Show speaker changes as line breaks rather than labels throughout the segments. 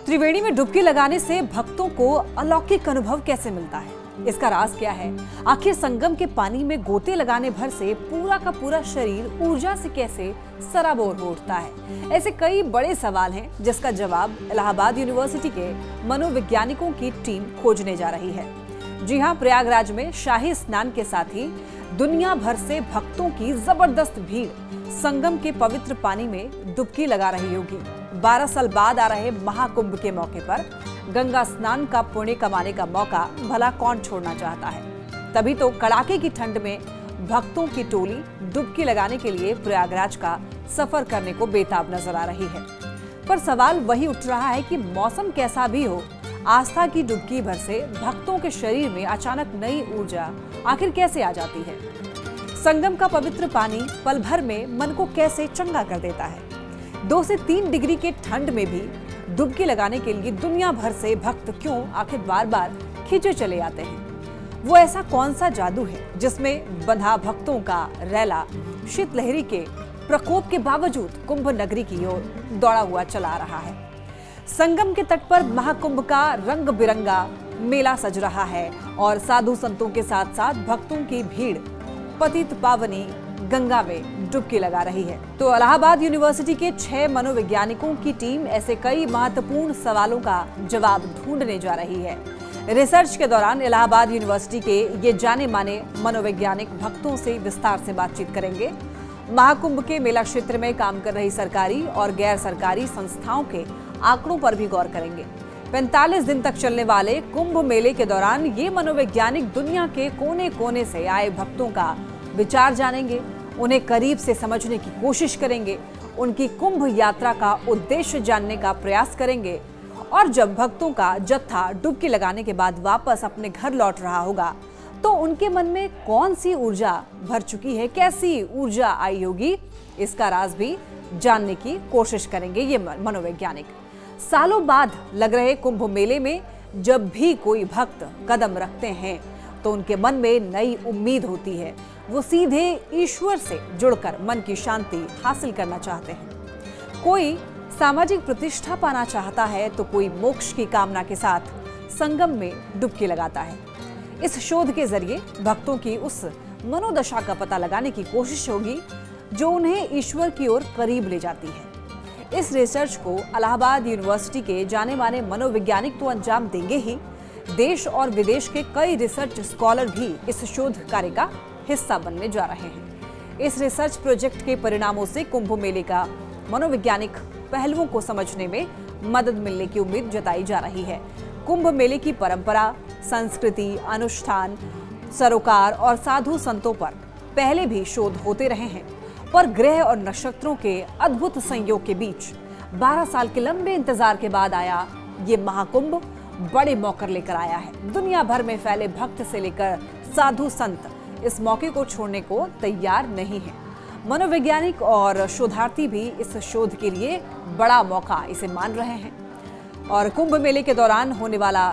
त्रिवेणी में डुबकी लगाने से भक्तों को अलौकिक अनुभव कैसे मिलता है? इसका राज क्या है? आखिर संगम के पानी में गोते लगाने भर से पूरा का पूरा शरीर ऊर्जा से कैसे सराबोर हो उठता है? ऐसे कई बड़े सवाल हैं जिसका जवाब इलाहाबाद यूनिवर्सिटी के मनोवैज्ञानिकों की टीम खोजने जा रही है। जी हां, प्रयागराज में शाही स्नान के साथ ही दुनिया भर से भक्तों की जबरदस्त भीड़ संगम के पवित्र पानी में डुबकी लगा रही होगी। 12 साल बाद आ रहे महाकुंभ के मौके पर गंगा स्नान का पुण्य कमाने का मौका भला कौन छोड़ना चाहता है। तभी तो कड़ाके की ठंड में भक्तों की टोली डुबकी लगाने के लिए प्रयागराज का सफर करने को बेताब नजर आ रही है। पर सवाल वही उठ रहा है कि मौसम कैसा भी हो, आस्था की डुबकी भर से भक्तों के शरीर में अचानक नई ऊर्जा आखिर कैसे आ जाती है? संगम का पवित्र पानी पल भर में मन को कैसे चंगा कर देता है? 2 से 3 डिग्री के ठंड में भी डुबकी लगाने के लिए दुनिया भर से भक्त क्यों आखिर बार बार खींचे चले आते हैं? वो ऐसा कौन सा जादू है जिसमें बंधा भक्तों का रैला शीतलहरी के प्रकोप के बावजूद कुंभ नगरी की ओर दौड़ा हुआ चला रहा है? संगम के तट पर महाकुंभ का रंग बिरंगा मेला सज रहा है और साधु संतों के साथ साथ भक्तों की भीड़ पतित पावनी गंगा में डुबकी लगा रही है। तो इलाहाबाद यूनिवर्सिटी के 6 मनोवैज्ञानिकों की टीम ऐसे कई महत्वपूर्ण सवालों का जवाब ढूंढने जा रही है। रिसर्च के दौरान इलाहाबाद यूनिवर्सिटी के ये जाने माने मनोवैज्ञानिक भक्तों से विस्तार से बातचीत करेंगे। महाकुंभ के मेला क्षेत्र में काम कर रही सरकारी और गैर सरकारी संस्थाओं के आंकड़ों पर भी गौर करेंगे। 45 दिन तक चलने वाले कुंभ मेले के दौरान ये मनोवैज्ञानिक दुनिया के कोने कोने से आए भक्तों का विचार जानेंगे, उन्हें करीब से समझने की कोशिश करेंगे, उनकी कुंभ यात्रा का उद्देश्य जानने का प्रयास करेंगे और जब भक्तों का जत्था डुबकी लगाने के बाद वापस अपने घर लौट रहा होगा तो उनके मन में कौन सी ऊर्जा भर चुकी है, कैसी ऊर्जा आई होगी, इसका राज भी जानने की कोशिश करेंगे ये मनोवैज्ञानिक। सालों बाद लग रहे कुंभ मेले में जब भी कोई भक्त कदम रखते हैं तो उनके मन में नई उम्मीद होती है। वो सीधे ईश्वर से जुड़कर मन की शांति हासिल करना चाहते हैं। कोई सामाजिक प्रतिष्ठा पाना चाहता है तो कोई मोक्ष की कामना के साथ संगम में डुबकी लगाता है। इस शोध के जरिए भक्तों की उस मनोदशा का पता लगाने की कोशिश होगी जो उन्हें ईश्वर की ओर करीब ले जाती है। इस रिसर्च को इलाहाबाद यूनिवर्सिटी के जाने माने मनोवैज्ञानिक तो अंजाम देंगे ही, देश और विदेश के कई रिसर्च स्कॉलर भी इस शोध कार्य का हिस्सा बनने जा रहे हैं। इस रिसर्च प्रोजेक्ट के परिणामों से कुंभ मेले का मनोवैज्ञानिक पहलुओं को समझने में मदद मिलने की उम्मीद जताई जा रही है। कुंभ मेले की परंपरा, संस्कृति, अनुष्ठान, सरोकार और साधु संतों पर पहले भी शोध होते रहे हैं, पर ग्रह और नक्षत्रों के अद्भुत संयोग के बीच 12 साल के लंबे इंतजार के बाद आया ये महाकुंभ बड़े मौकर लेकर आया है। दुनिया भर में फैले भक्त से लेकर साधु संत इस मौके को छोड़ने को तैयार नहीं है। मनोवैज्ञानिक और शोधार्थी भी इस शोध के लिए बड़ा मौका इसे मान रहे हैं और कुंभ मेले के दौरान होने वाला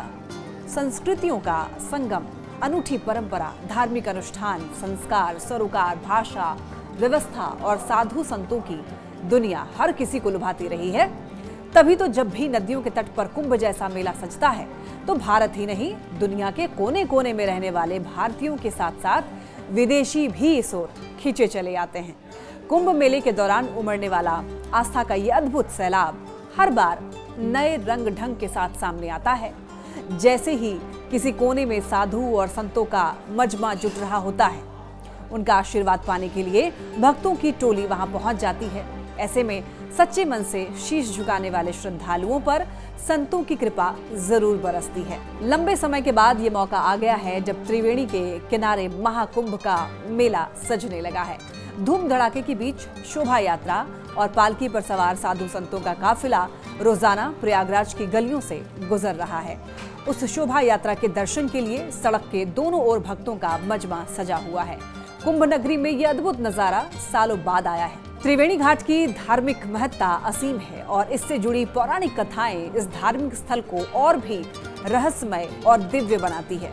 संस्कृतियों का संगम, अनूठी परंपरा, धार्मिक अनुष्ठान, संस्कार, सरोकार, भाषा, व्यवस्था और साधु संतों की दुनिया हर किसी को लुभाती रही है। तभी तो जब भी नदियों के तट पर कुंभ जैसा मेला सजता है तो भारत ही नहीं, दुनिया के कोने कोने में रहने वाले भारतीयों के साथ साथ विदेशी भी इस ओर खींचे चले आते हैं। कुंभ मेले के दौरान उमड़ने वाला आस्था का ये अद्भुत सैलाब हर बार नए रंग ढंग के साथ सामने आता है। जैसे ही किसी कोने में साधु और संतों का मजमा जुट रहा होता है, उनका आशीर्वाद पाने के लिए भक्तों की टोली वहां पहुंच जाती है। ऐसे में सच्चे मन से शीश झुकाने वाले श्रद्धालुओं पर संतों की कृपा जरूर बरसती है। लंबे समय के बाद ये मौका आ गया है जब त्रिवेणी के किनारे महाकुंभ का मेला सजने लगा है। धूम धड़ाके के बीच शोभा यात्रा और पालकी पर सवार साधु संतों का काफिला रोजाना प्रयागराज की गलियों से गुजर रहा है। उस शोभा यात्रा के दर्शन के लिए सड़क के दोनों ओर भक्तों का मजमा सजा हुआ है। कुंभ नगरी में यह अद्भुत नजारा सालों बाद आया है। त्रिवेणी घाट की धार्मिक महत्ता असीम है और इससे जुड़ी पौराणिक कथाएं इस धार्मिक स्थल को और भी रहस्यमय और दिव्य बनाती है।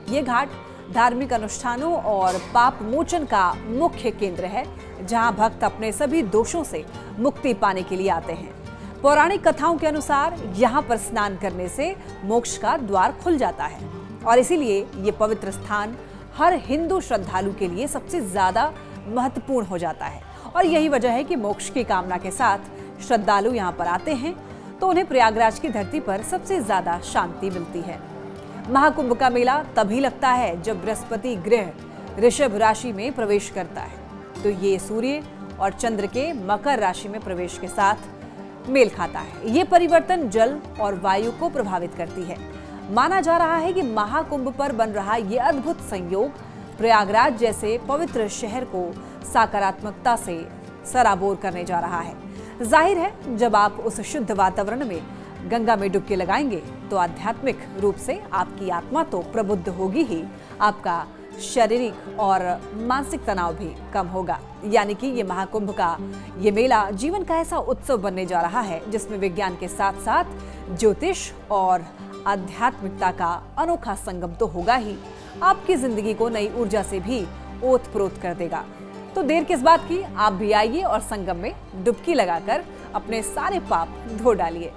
ये घाट धार्मिक अनुष्ठानों और पाप मोचन का मुख्य केंद्र है, जहां भक्त अपने सभी दोषों से मुक्ति पाने के लिए आते हैं। पौराणिक कथाओं के अनुसार यहाँ पर स्नान करने से मोक्ष का द्वार खुल जाता है और इसीलिए ये पवित्र स्थान हर हिंदू श्रद्धालु के लिए सबसे ज्यादा महत्वपूर्ण हो जाता है। और यही वजह है कि मोक्ष की कामना के साथ श्रद्धालु यहाँ पर आते हैं तो उन्हें प्रयागराज की धरती पर सबसे ज्यादा शांति मिलती है। महाकुंभ का मेला तभी लगता है जब बृहस्पति ग्रह ऋषभ राशि में प्रवेश करता है, तो ये सूर्य और चंद्र के मकर राशि में प्रवेश के साथ मेल खाता है। ये परिवर्तन जल और वायु को प्रभावित करती है। माना जा रहा है कि महाकुंभ पर बन रहा ये अद्भुत संयोग प्रयागराज जैसे पवित्र शहर को सकारात्मकता से सराबोर करने जा रहा है। जाहिर है जब आप उस शुद्ध वातावरण में गंगा में डुबकी लगाएंगे तो आध्यात्मिक रूप से आपकी आत्मा तो प्रबुद्ध होगी ही, आपका शारीरिक और मानसिक तनाव भी कम होगा। यानी कि ये महाकुंभ का ये मेला जीवन का ऐसा उत्सव बनने जा रहा है जिसमें विज्ञान के साथ साथ ज्योतिष और आध्यात्मिकता का अनोखा संगम तो होगा ही, आपकी जिंदगी को नई ऊर्जा से भी ओतप्रोत कर देगा। तो देर किस बात की, आप भी आइए और संगम में डुबकी लगाकर अपने सारे पाप धो डालिए।